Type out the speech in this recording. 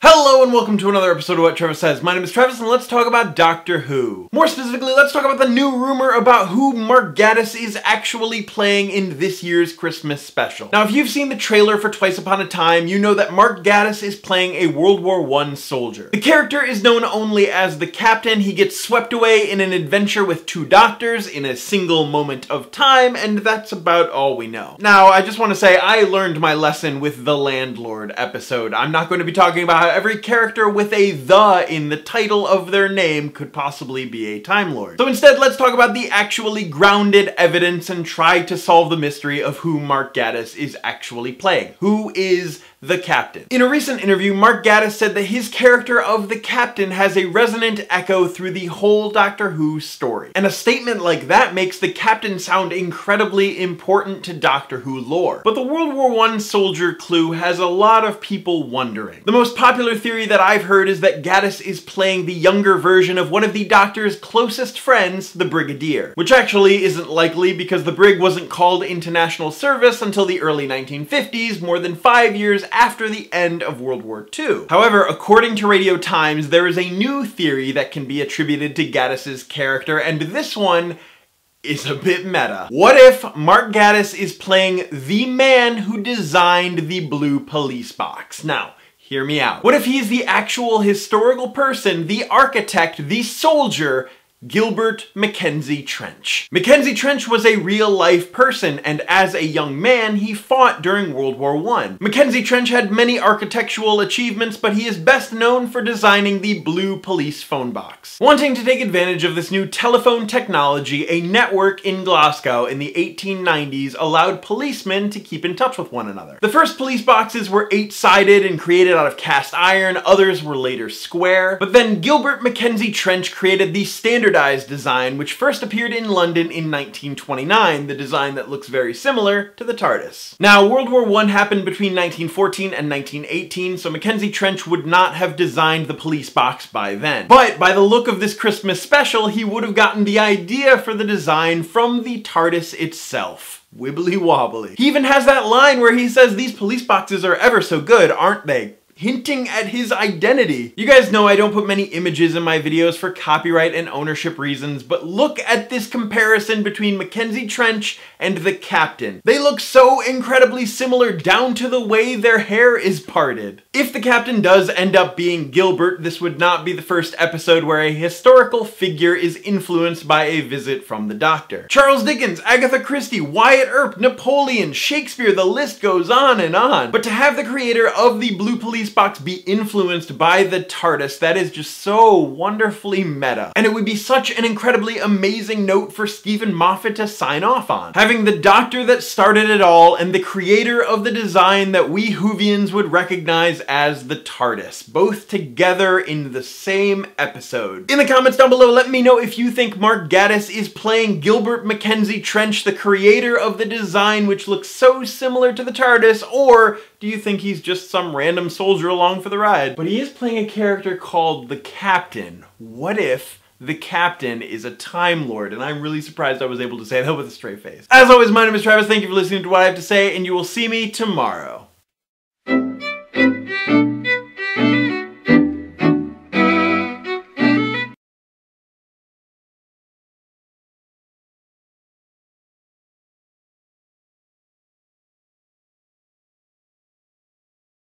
Hello and welcome to another episode of What Travis Says. My name is Travis and let's talk about Doctor Who. More specifically, let's talk about the new rumor about who Mark Gatiss is actually playing in this year's Christmas special. Now, if you've seen the trailer for Twice Upon a Time, you know that Mark Gatiss is playing a World War I soldier. The character is known only as the Captain. He gets swept away in an adventure with two doctors in a single moment of time, and that's about all we know. Now, I just want to say I learned my lesson with the Landlord episode. I'm not going to be talking about how every character with a "the" in the title of their name could possibly be a Time Lord. So instead, let's talk about the actually grounded evidence and try to solve the mystery of who Mark Gatiss is actually playing. Who is the Captain? In a recent interview, Mark Gatiss said that his character of the Captain has a resonant echo through the whole Doctor Who story. And a statement like that makes the Captain sound incredibly important to Doctor Who lore. But the World War I soldier clue has a lot of people wondering. The most popular theory that I've heard is that Gatiss is playing the younger version of one of the Doctor's closest friends, the Brigadier. Which actually isn't likely because the Brig wasn't called into national service until the early 1950s, more than 5 years after the end of World War II. However, according to Radio Times, there is a new theory that can be attributed to Gatiss's character, and this one is a bit meta. What if Mark Gatiss is playing the man who designed the blue police box? Now, hear me out. What if he's the actual historical person, the architect, the soldier, Gilbert MacKenzie-Trench? MacKenzie-Trench was a real-life person, and as a young man, he fought during World War I. MacKenzie-Trench had many architectural achievements, but he is best known for designing the blue police phone box. Wanting to take advantage of this new telephone technology, a network in Glasgow in the 1890s allowed policemen to keep in touch with one another. The first police boxes were 8-sided and created out of cast iron, others were later square, but then Gilbert MacKenzie-Trench created the standardized design, which first appeared in London in 1929, the design that looks very similar to the TARDIS. Now, World War I happened between 1914 and 1918, so MacKenzie-Trench would not have designed the police box by then. But by the look of this Christmas special, he would have gotten the idea for the design from the TARDIS itself. Wibbly wobbly. He even has that line where he says, "These police boxes are ever so good, aren't they?" hinting at his identity. You guys know I don't put many images in my videos for copyright and ownership reasons, but look at this comparison between MacKenzie-Trench and the Captain. They look so incredibly similar down to the way their hair is parted. If the Captain does end up being Gilbert, this would not be the first episode where a historical figure is influenced by a visit from the Doctor. Charles Dickens, Agatha Christie, Wyatt Earp, Napoleon, Shakespeare, the list goes on and on. But to have the creator of the blue police box be influenced by the TARDIS, that is just so wonderfully meta. And it would be such an incredibly amazing note for Stephen Moffat to sign off on. Having the Doctor that started it all and the creator of the design that we Whovians would recognize as the TARDIS, both together in the same episode. In the comments down below, let me know if you think Mark Gatiss is playing Gilbert MacKenzie-Trench, the creator of the design which looks so similar to the TARDIS, or do you think he's just some random soldier along for the ride? But he is playing a character called the Captain. What if the Captain is a Time Lord? And I'm really surprised I was able to say that with a straight face. As always, my name is Travis. Thank you for listening to what I have to say, and you will see me tomorrow.